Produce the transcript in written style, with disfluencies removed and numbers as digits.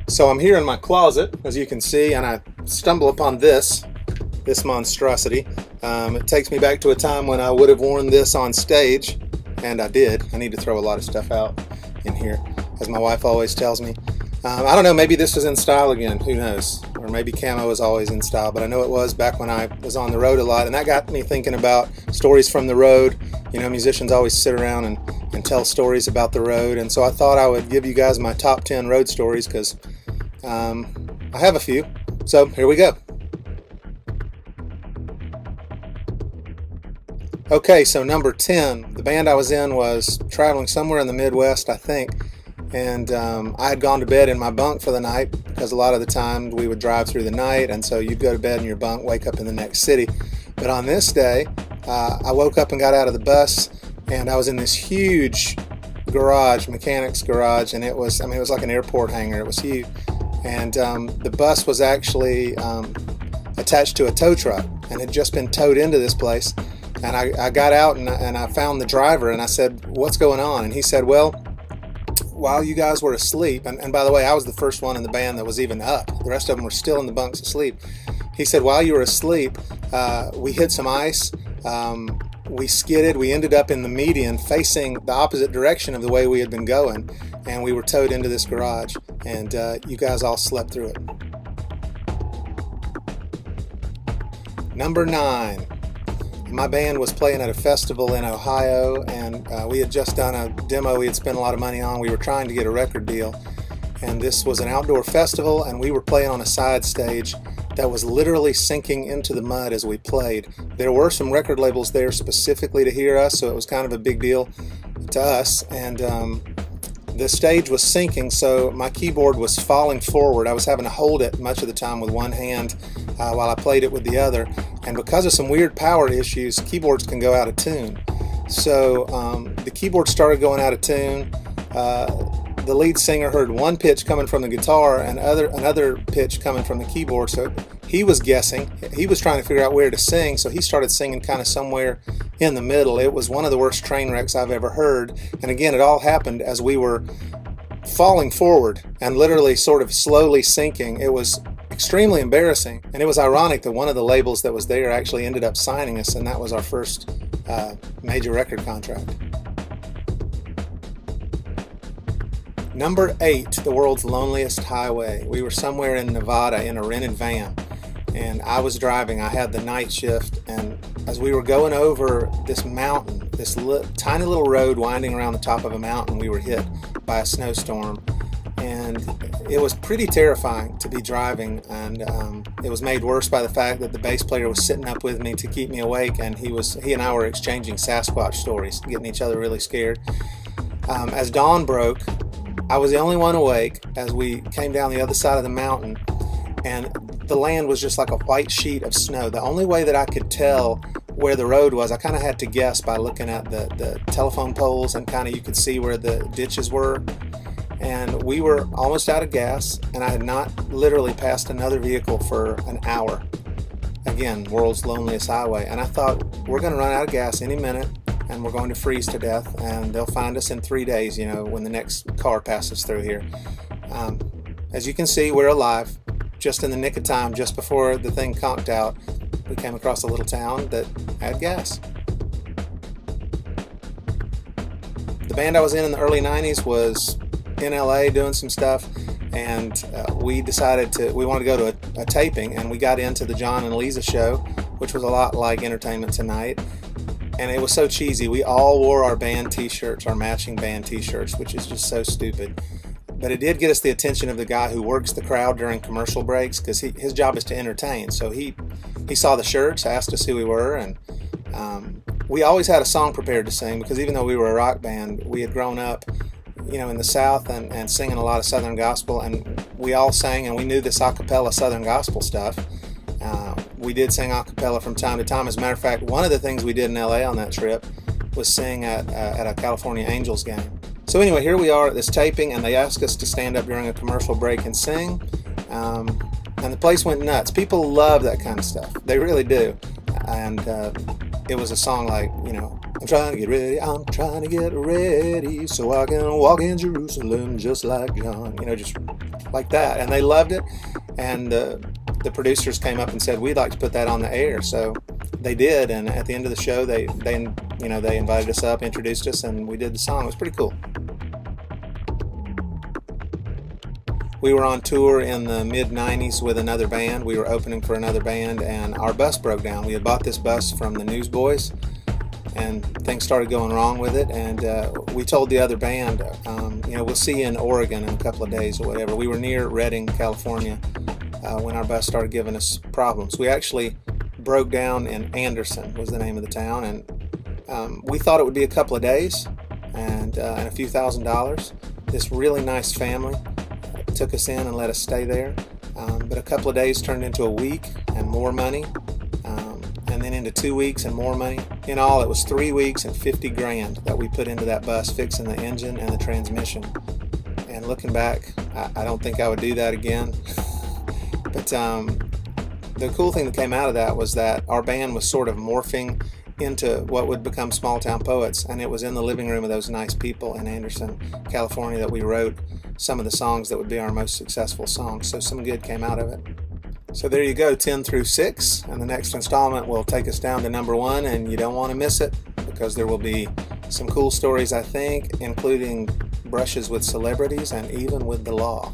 So I'm here in my closet, as you can see, and I stumble upon this monstrosity. It takes me back to a time when I would have worn this on stage, and I did. I need to throw a lot of stuff out in here, as my wife always tells me. I don't know, maybe this is in style again, who knows? Or maybe camo is always in style, but I know it was back when I was on the road a lot, and that got me thinking about stories from the road. You know, musicians always sit around and tell stories about the road, and so I thought I would give you guys my top 10 road stories, because I have a few. So here we go. Okay, so number 10, the band I was in was traveling somewhere in the Midwest, I think, and I had gone to bed in my bunk for the night, because a lot of the time we would drive through the night, and so you'd go to bed in your bunk, wake up in the next city. But on this day, I woke up and got out of the bus, and I was in this huge garage, mechanics garage, and it was like an airport hangar. It was huge, and the bus was actually attached to a tow truck and had just been towed into this place. And I got out and I found the driver, and I said, "What's going on?" And he said, "Well, while you guys were asleep," and by the way, I was the first one in the band that was even up. The rest of them were still in the bunks asleep. He said, "While you were asleep, we hit some ice. We skidded. We ended up in the median facing the opposite direction of the way we had been going, and we were towed into this garage, and you guys all slept through it." Number 9. My band was playing at a festival in Ohio, and we had just done a demo we had spent a lot of money on. We were trying to get a record deal, and this was an outdoor festival, and we were playing on a side stage that was literally sinking into the mud as we played. There were some record labels there specifically to hear us, so it was kind of a big deal to us, and the stage was sinking, so my keyboard was falling forward. I was having to hold it much of the time with one hand while I played it with the other, and because of some weird power issues, keyboards can go out of tune. So the keyboard started going out of tune. The lead singer heard one pitch coming from the guitar and another pitch coming from the keyboard, so he was guessing. He was trying to figure out where to sing, so he started singing kind of somewhere in the middle. It was one of the worst train wrecks I've ever heard, and again, it all happened as we were falling forward and literally sort of slowly sinking. It was extremely embarrassing, and it was ironic that one of the labels that was there actually ended up signing us, and that was our first major record contract. Number 8, the world's loneliest highway. We were somewhere in Nevada in a rented van, and I was driving. I had the night shift, and as we were going over this mountain, this tiny little road winding around the top of a mountain, we were hit by a snowstorm, and it was pretty terrifying to be driving, and it was made worse by the fact that the bass player was sitting up with me to keep me awake, and he and I were exchanging Sasquatch stories, getting each other really scared. As dawn broke, I was the only one awake as we came down the other side of the mountain, and the land was just like a white sheet of snow. The only way that I could tell where the road was, I kind of had to guess by looking at the telephone poles, and kind of you could see where the ditches were. And we were almost out of gas, and I had not literally passed another vehicle for an hour. Again, world's loneliest highway. And I thought, we're going to run out of gas any minute, and we're going to freeze to death, and they'll find us in 3 days, you know, when the next car passes through here. As you can see, we're alive. Just in the nick of time, just before the thing conked out, we came across a little town that had gas. The band I was in the early 90s was in LA doing some stuff, and we decided we wanted to go to a taping, and we got into the John and Lisa show, which was a lot like Entertainment Tonight. And it was so cheesy. We all wore our band t-shirts, our matching band t-shirts, which is just so stupid. But it did get us the attention of the guy who works the crowd during commercial breaks, because his job is to entertain. So he saw the shirts, asked us who we were, and we always had a song prepared to sing, because even though we were a rock band, we had grown up, you know, in the South and singing a lot of Southern gospel, and we all sang, and we knew this a cappella Southern gospel stuff. We did sing a cappella from time to time. As a matter of fact, one of the things we did in LA on that trip was sing at a California Angels game. So anyway, here we are at this taping, and they asked us to stand up during a commercial break and sing, and the place went nuts. People love that kind of stuff. They really do. And it was a song like, you know, I'm trying to get ready, I'm trying to get ready so I can walk in Jerusalem just like John. Just like that. And they loved it. And the producers came up and said, we'd like to put that on the air. So they did. And at the end of the show, they invited us up, introduced us, and we did the song. It was pretty cool. We were on tour in the mid-90s with another band. We were opening for another band, and our bus broke down. We had bought this bus from the Newsboys, and things started going wrong with it. And we told the other band, we'll see you in Oregon in a couple of days or whatever. We were near Redding, California, when our bus started giving us problems. We actually broke down in Anderson, was the name of the town, and we thought it would be a couple of days and a few $1,000s. This really nice family took us in and let us stay there, but a couple of days turned into a week and more money, and then into 2 weeks and more money. In all, it was 3 weeks and $50,000 that we put into that bus fixing the engine and the transmission. And looking back, I don't think I would do that again. But the cool thing that came out of that was that our band was sort of morphing into what would become Small Town Poets, and it was in the living room of those nice people in Anderson, California, that we wrote some of the songs that would be our most successful songs. So some good came out of it. So there you go, 10 through 6, and the next installment will take us down to number 1, and you don't want to miss it because there will be some cool stories, I think, including brushes with celebrities and even with the law.